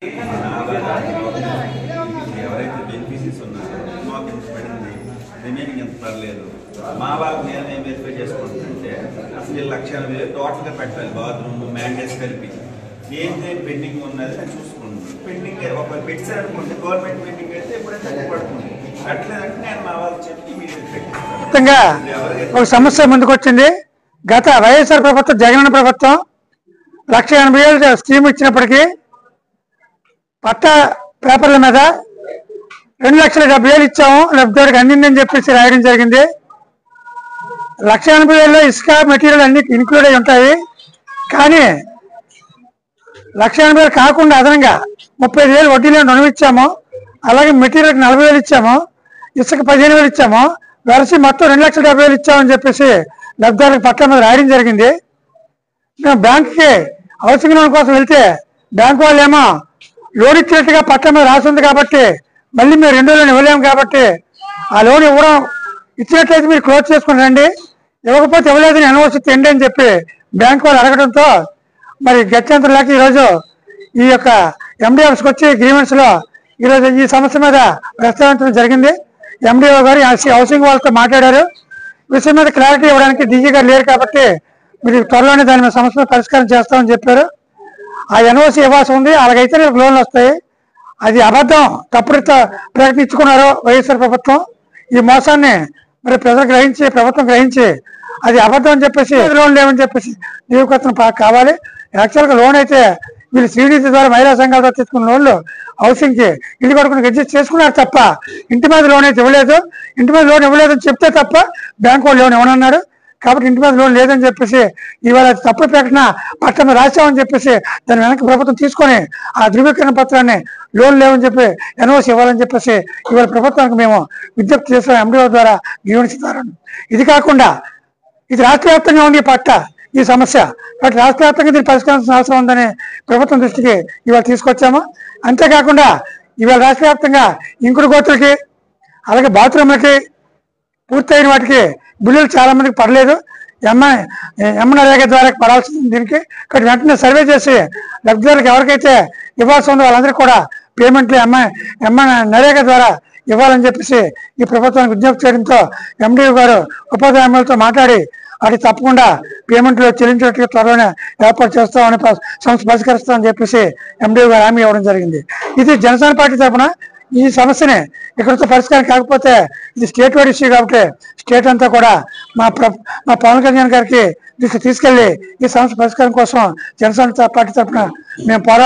ఎవరైతే బెనిఫిషరీస్ ఉన్నారో మాకు పడింది రిమైనింగ్ ఎంత పర్లేదు మా వాళ్ళకి నేను వెరిఫై చేసుకుంటుంటే అసలు 1,80,000 టోటల్గా పెట్టాలి బాత్రూమ్ మ్యాండేట్స్ కలిపి ఏంటి పెండింగ్ ఉన్నది నేను చూసుకుంటాను పెండింగ్ ఒక పెట్టారు అనుకుంటే గవర్నమెంట్ పెండింగ్ అయితే ఎప్పుడైతే పడుతుంది అట్లేదంటే నేను మా వాళ్ళకి చెప్పి మీరు ఒక సమస్య ముందుకు వచ్చింది. గత వైఎస్ఆర్ ప్రభుత్వం జగన్ ప్రభుత్వం 1,80,000 స్కీమ్ ఇచ్చినప్పటికీ పట్టా పేపర్ల మీద 2,70,000 ఇచ్చాము లబ్ధిదారుడికి అందిందని చెప్పేసి రాయడం జరిగింది. 1,80,000లో ఇసుక మెటీరియల్ అన్ని ఇన్క్లూడ్ అయి ఉంటాయి. కానీ 1,80,000 కాకుండా అదనంగా 35,000 వడ్డీలో రుణం ఇచ్చాము. అలాగే మెటీరియల్కి 40,000 ఇచ్చాము. ఇసుక 15,000 ఇచ్చాము. వెరసి మొత్తం 2,70,000 ఇచ్చామని చెప్పేసి లబ్ధిదారులకు పట్టా మీద రాయడం జరిగింది. మేము బ్యాంకుకి హౌసింగ్ లోన్ కోసం వెళ్తే బ్యాంకు వాళ్ళు ఏమో లోన్ ఇచ్చినట్టుగా పట్టా మీద రాసింది కాబట్టి మళ్ళీ మీరు 2 లోన్ ఇవ్వలేము కాబట్టి ఆ లోన్ ఇవ్వడం ఇచ్చినట్లయితే మీరు క్లోజ్ చేసుకుని రండి, ఇవ్వకపోతే ఇవ్వలేదని ఎన్ఓసి తెండి అని చెప్పి బ్యాంకు వాళ్ళు అడగడంతో మరి గత్యంతరం లేక ఈరోజు ఈ యొక్క ఎండి ఆఫీస్కి వచ్చి గ్రీవెన్స్లో ఈరోజు ఈ సమస్య మీద ప్రస్తావించడం జరిగింది. ఎండిఓ గారు హౌసింగ్ వాళ్ళతో మాట్లాడారు. విషయం మీద క్లారిటీ ఇవ్వడానికి డీజీ గారు లేరు కాబట్టి మీరు త్వరలోనే దాని మీద సమస్య పరిష్కారం చేస్తామని చెప్పారు. ఆ ఎన్ఓసి ఇవ్వాల్సి ఉంది, అలాగైతే రేపు లోన్లు వస్తాయి. అది అబద్ధం, తప్పుడు ప్రకటించుకున్నారు వైఎస్ఆర్ ప్రభుత్వం. ఈ మోసాన్ని మరి ప్రజలు గ్రహించి ప్రభుత్వం గ్రహించి అది అబద్ధం అని చెప్పేసి లోన్ లేవని చెప్పేసి నియోజకవర్గం కావాలి. యాక్చువల్గా లోన్ అయితే వీళ్ళు సిడిసి ద్వారా మహిళా సంఘాలతో తీసుకున్న లోన్లు హౌసింగ్కి ఇల్లు కట్టుకుని అడ్జస్ట్ చేసుకున్నారు తప్ప ఇంటి మీద లోన్ అయితే ఇవ్వలేదు. ఇంటి మీద లోన్ ఇవ్వలేదని చెప్తే తప్ప బ్యాంకు వాళ్ళు లోన్ ఇవ్వనన్నారు. కాబట్టి ఇంటి మీద లోన్ లేదని చెప్పేసి ఇవాళ తప్పుడు ప్రకటన పట్టణ రాశామని చెప్పేసి దాని వెనక ప్రభుత్వం తీసుకొని ఆ ధృవీకరణ పత్రాన్ని లోన్ లేవని చెప్పి ఎన్ఓసి ఇవ్వాలని చెప్పేసి ఇవాళ ప్రభుత్వానికి మేము విజ్ఞప్తి చేస్తాం ఎండిఓ ద్వారా గ్రీవెన్స్ ద్వారా. ఇది కాకుండా ఇది రాష్ట్ర వ్యాప్తంగా ఉంది పట్ట ఈ సమస్య, కాబట్టి రాష్ట్ర వ్యాప్తంగా దీన్ని పరిష్కరించాల్సిన అవసరం ఉందని ప్రభుత్వం దృష్టికి ఇవాళ తీసుకొచ్చాము. అంతేకాకుండా ఇవాళ రాష్ట్ర వ్యాప్తంగా ఇంకుడు గోతులకి అలాగే బాత్రూమ్లకి పూర్తయిన వాటికి బిల్లులు చాలా మందికి పడలేదు. ఎంఎన్ఆర్ఏ ద్వారా పడాల్సింది దీనికి. కాబట్టి వెంటనే సర్వే చేసి లబ్ధిదారులకు ఎవరికైతే ఇవ్వాల్సి ఉందో వాళ్ళందరికీ కూడా పేమెంట్లు నరేగా ద్వారా ఇవ్వాలని చెప్పేసి ఈ ప్రభుత్వానికి విజ్ఞప్తి చేయడంతో ఎండిఓ గారు ఉపాధి హామీలతో మాట్లాడి అది తప్పకుండా పేమెంట్లు చెల్లించేట్టుగా త్వరలోనే ఏర్పాటు చేస్తామని సమస్య పరిష్కరిస్తామని చెప్పేసి ఎండిఓ గారు హామీ ఇవ్వడం జరిగింది. ఇది జనసేన పార్టీ తరఫున ఈ సమస్యని ఇక్కడితో పరిష్కారం కాకపోతే ఇది స్టేట్ వైడ్ ఇష్యూ కాబట్టి స్టేట్ అంతా కూడా మా పవన్ కళ్యాణ్ గారికి తీసుకెళ్లి ఈ సమస్య పరిష్కారం కోసం జనసేన పార్టీ తరఫున మేము పోరాడాలి.